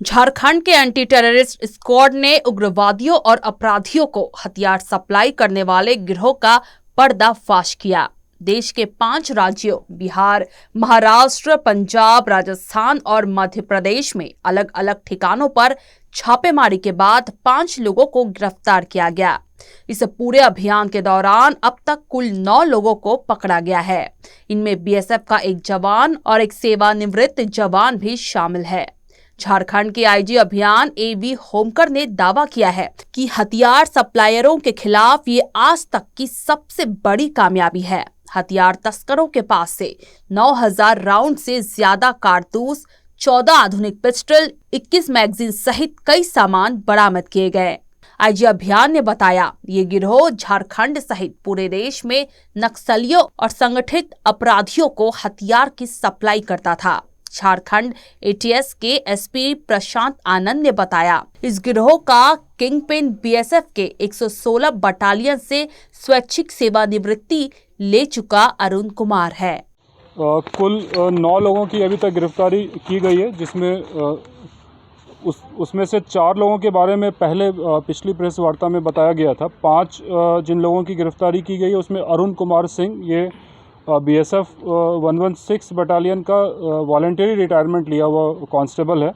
झारखंड के anti terrorist squad ने उग्रवादियों और अपराधियों को हथियार सप्लाई करने वाले गिरोह का पर्दाफाश किया। देश के 5 राज्यों बिहार, महाराष्ट्र, पंजाब, राजस्थान और मध्य प्रदेश में अलग अलग ठिकानों पर छापेमारी के बाद 5 लोगों को गिरफ्तार किया गया। इस पूरे अभियान के दौरान अब तक कुल 9 लोगों को पकड़ा गया है। इनमें बीएसएफ का एक जवान और एक सेवानिवृत्त जवान भी शामिल है। झारखंड के आईजी अभियान एवी होमकर ने दावा किया है कि हथियार सप्लायरों के खिलाफ ये आज तक की सबसे बड़ी कामयाबी है। हथियार तस्करों के पास से 9000 राउंड से ज्यादा कारतूस, 14 आधुनिक पिस्टल, 21 मैगजीन सहित कई सामान बरामद किए गए। आईजी अभियान ने बताया, ये गिरोह झारखंड सहित पूरे देश में नक्सलियों और संगठित अपराधियों को हथियार की सप्लाई करता था। झारखंड एटीएस के एसपी प्रशांत आनंद ने बताया, इस गिरोह का किंगपिन बीएसएफ के 116 बटालियन से स्वैच्छिक सेवानिवृत्ति ले चुका अरुण कुमार है। कुल 9 लोगों की अभी तक गिरफ्तारी की गई है, जिसमें उसमें से 4 लोगों के बारे में पहले पिछली प्रेस वार्ता में बताया गया था। 5 जिन लोगों की गिरफ्तारी की गई है उसमें अरुण कुमार सिंह, ये बीएसएफ 116 बटालियन का वॉलंटरी रिटायरमेंट लिया हुआ कांस्टेबल है,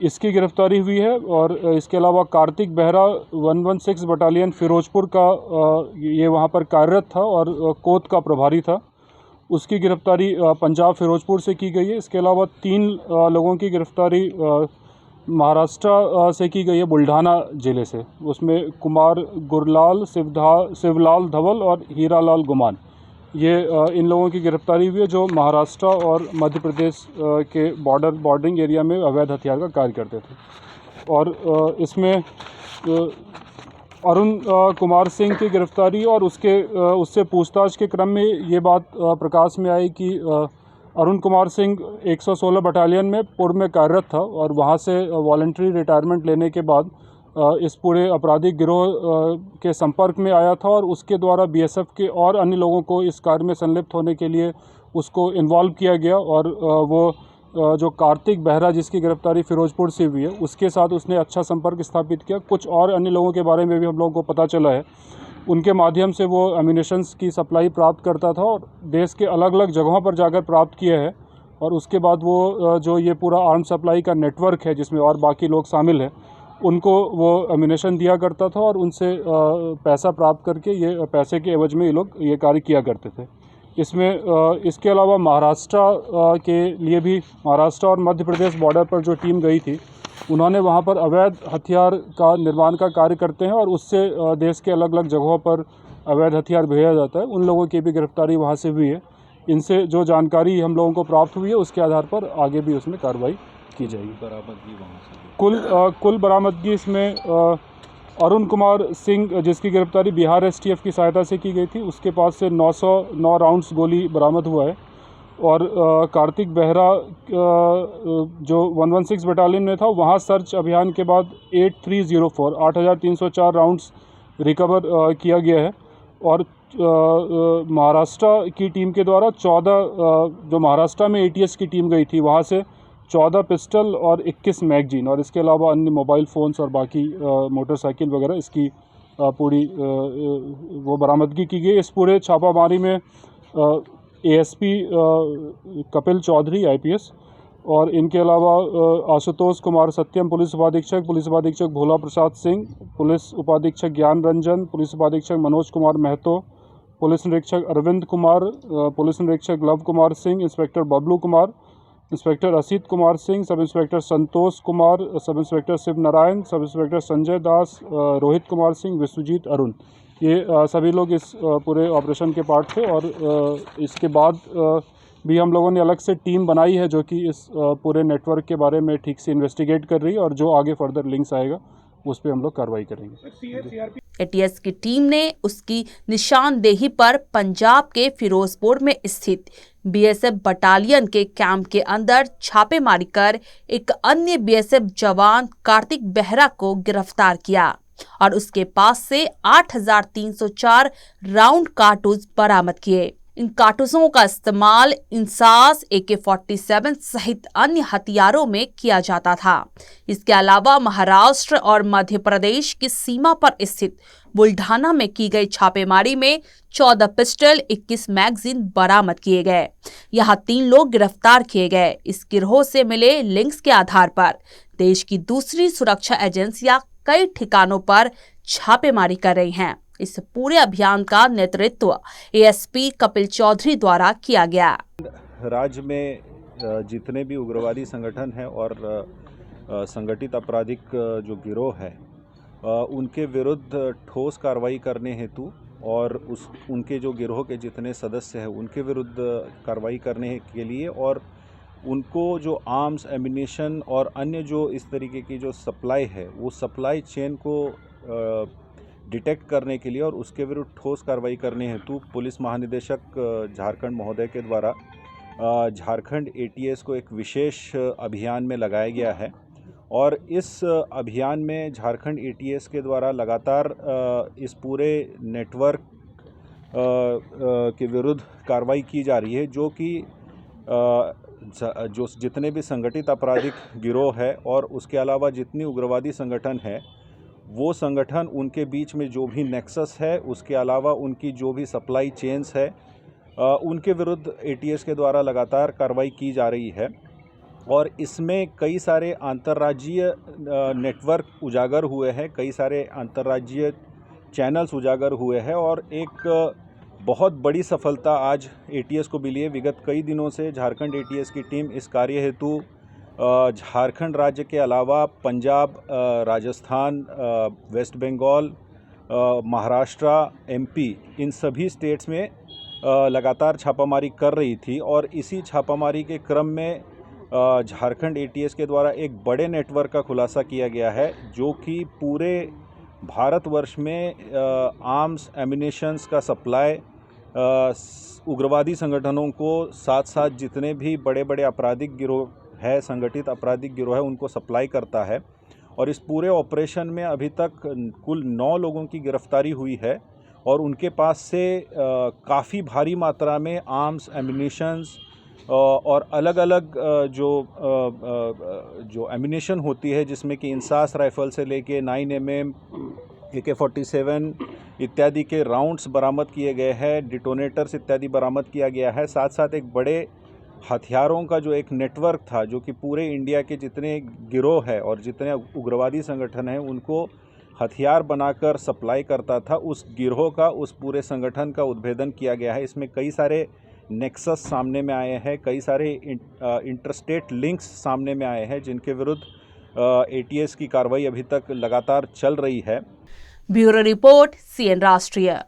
इसकी गिरफ्तारी हुई है। और इसके अलावा कार्तिक बेहरा 116 बटालियन फिरोजपुर का ये वहाँ पर कार्यरत था और कोत का प्रभारी था, उसकी गिरफ्तारी पंजाब फिरोजपुर से की गई है। इसके अलावा 3 लोगों की गिरफ्तारी महाराष्ट्र से की गई है, बुल्ढाना ज़िले से। उसमें कुमार गुरलाल, शिवलाल धवल और हीरालाल गुमान, ये इन लोगों की गिरफ्तारी हुई है जो महाराष्ट्र और मध्य प्रदेश के बॉर्डरिंग एरिया में अवैध हथियार का कार्य करते थे। और इसमें अरुण कुमार सिंह की गिरफ्तारी और उससे पूछताछ के क्रम में ये बात प्रकाश में आई कि अरुण कुमार सिंह 116 बटालियन में पूर्व में कार्यरत था और वहाँ से वॉलंटरी रिटायरमेंट लेने के बाद इस पूरे आपराधिक गिरोह के संपर्क में आया था और उसके द्वारा बीएसएफ के और अन्य लोगों को इस कार्य में संलिप्त होने के लिए उसको इन्वॉल्व किया गया। और वो जो कार्तिक बेहरा जिसकी गिरफ्तारी फिरोजपुर से हुई है, उसके साथ उसने अच्छा संपर्क स्थापित किया। कुछ और अन्य लोगों के बारे में भी हम लोगों को पता चला है, उनके माध्यम से वो एम्यूनिशंस की सप्लाई प्राप्त करता था और देश के अलग अलग जगहों पर जाकर प्राप्त किया है। और उसके बाद वो जो ये पूरा आर्म सप्लाई का नेटवर्क है जिसमें और बाकी लोग शामिल हैं, उनको वो एम्यूनिशन दिया करता था और उनसे पैसा प्राप्त करके ये पैसे के एवज में ये लोग ये कार्य किया करते थे। इसमें इसके अलावा महाराष्ट्र के लिए भी, महाराष्ट्र और मध्य प्रदेश बॉर्डर पर जो टीम गई थी, उन्होंने वहाँ पर अवैध हथियार का निर्माण का कार्य करते हैं और उससे देश के अलग अलग जगहों पर अवैध हथियार भेजा जाता है। उन लोगों की भी गिरफ्तारी वहाँ से हुई है। इनसे जो जानकारी हम लोगों को प्राप्त हुई है उसके आधार पर आगे भी उसमें कार्रवाई की जाएगी। बरामदगी वहाँ से कुल बरामदगी इसमें अरुण कुमार सिंह जिसकी गिरफ्तारी बिहार एसटीएफ की सहायता से की गई थी, उसके पास से 909 राउंड्स गोली बरामद हुआ है। और कार्तिक बेहरा जो 116 बटालियन में था, वहाँ सर्च अभियान के बाद 8304 राउंड्स रिकवर किया गया है। और महाराष्ट्र की टीम के द्वारा 14 जो महाराष्ट्र में एटीएस की टीम गई थी, वहाँ से 14 पिस्टल और 21 मैगजीन और इसके अलावा अन्य मोबाइल फ़ोन्स और बाकी मोटरसाइकिल वगैरह, इसकी पूरी वो बरामदगी की गई। इस पूरे छापामारी में एएसपी कपिल चौधरी आईपीएस और इनके अलावा आशुतोष कुमार सत्यम पुलिस उपाधीक्षक भोला प्रसाद सिंह, पुलिस उपाधीक्षक ज्ञान रंजन, पुलिस उपाधीक्षक मनोज कुमार महतो, पुलिस निरीक्षक अरविंद कुमार, पुलिस निरीक्षक Lav Kumar Singh, inspector Bablu Kumar, inspector Asit Kumar Singh, sub inspector Santosh Kumar, sub inspector Shiv Narayan, sub inspector Sanjay Das, Rohit Kumar Singh, Vishwajit Arun, ये सभी लोग इस पूरे ऑपरेशन के पार्ट थे। और इसके बाद भी हम लोगों ने अलग से टीम बनाई है जो कि इस पूरे नेटवर्क के बारे में ठीक से इन्वेस्टिगेट कर रही है और जो आगे फर्दर लिंक्स आएगा उस पर हम लोग कार्रवाई करेंगे। एटीएस की टीम ने उसकी निशानदेही पर पंजाब के फिरोजपुर में स्थित बीएसएफ बटालियन के कैंप के अंदर छापेमारी कर एक अन्य बीएसएफ जवान कार्तिक बेहरा को गिरफ्तार किया और उसके पास से 8304 राउंड कारतूस बरामद किए। इन कारतूसों का इस्तेमाल इंसास, AK-47 सहित अन्य हथियारों में किया जाता था। इसके अलावा महाराष्ट्र और मध्य प्रदेश की सीमा पर स्थित बुल्ढाना में की गई छापेमारी में 14 पिस्टल, 21 मैगजीन बरामद किए गए। यहां 3 लोग गिरफ्तार किए गए। इस गिरोह से मिले लिंक्स के आधार पर देश की दूसरी सुरक्षा एजेंसियां कई ठिकानों पर छापेमारी कर रही हैं। इस पूरे अभियान का नेतृत्व ASP कपिल चौधरी द्वारा किया गया। राज्य में जितने भी उग्रवादी संगठन हैं और संगठित आपराधिक जो गिरोह है उनके विरुद्ध ठोस कार्रवाई करने हेतु और उनके जो गिरोह के जितने सदस्य हैं उनके विरुद्ध कार्रवाई करने के लिए और उनको जो आर्म्स, एम्यूनिशन और अन्य जो इस तरीके की जो सप्लाई है वो सप्लाई चेन को डिटेक्ट करने के लिए और उसके विरुद्ध ठोस कार्रवाई करने हेतु पुलिस महानिदेशक झारखंड महोदय के द्वारा झारखंड ATS को एक विशेष अभियान में लगाया गया है। और इस अभियान में झारखंड ATS के द्वारा लगातार इस पूरे नेटवर्क के विरुद्ध कार्रवाई की जा रही है, जो कि जो जितने भी संगठित आपराधिक गिरोह है और उसके अलावा जितनी उग्रवादी संगठन है वो संगठन, उनके बीच में जो भी नेक्सस है, उसके अलावा उनकी जो भी सप्लाई चेन्स है उनके विरुद्ध ATS के द्वारा लगातार कार्रवाई की जा रही है। और इसमें कई सारे अंतर्राज्यीय नेटवर्क उजागर हुए हैं, कई सारे अंतर्राज्यीय चैनल्स उजागर हुए हैं और एक बहुत बड़ी सफलता आज ATS को मिली है। विगत कई दिनों से झारखंड ATS की टीम इस कार्य हेतु झारखंड राज्य के अलावा पंजाब, राजस्थान, वेस्ट बंगाल, महाराष्ट्र, MP इन सभी स्टेट्स में लगातार छापामारी कर रही थी। और इसी छापामारी के क्रम में झारखंड ATS के द्वारा एक बड़े नेटवर्क का खुलासा किया गया है, जो कि पूरे भारतवर्ष में आर्म्स, एम्यूनिशंस का सप्लाई उग्रवादी संगठनों को साथ साथ जितने भी बड़े बड़े आपराधिक गिरोह है, संगठित आपराधिक गिरोह है, उनको सप्लाई करता है। और इस पूरे ऑपरेशन में अभी तक कुल 9 लोगों की गिरफ्तारी हुई है और उनके पास से काफ़ी भारी मात्रा में आर्म्स, एम्यूनिशंस और अलग अलग जो एम्यूनिशन होती है, जिसमें कि इंसास राइफल से लेके 9mm, AK-47 इत्यादि के राउंड्स बरामद किए गए हैं, डिटोनेटर्स इत्यादि बरामद किया गया है। साथ साथ एक बड़े हथियारों का जो एक नेटवर्क था, जो कि पूरे इंडिया के जितने गिरोह है और जितने उग्रवादी संगठन हैं उनको हथियार बनाकर सप्लाई करता था, उस गिरोह का, उस पूरे संगठन का उद्भेदन किया गया है। इसमें कई सारे नेक्सस सामने में आए हैं, कई सारे इंटरस्टेट लिंक्स सामने में आए हैं, जिनके विरुद्ध ATS की कार्रवाई अभी तक लगातार चल रही है। ब्यूरो रिपोर्ट, CN राष्ट्रीय।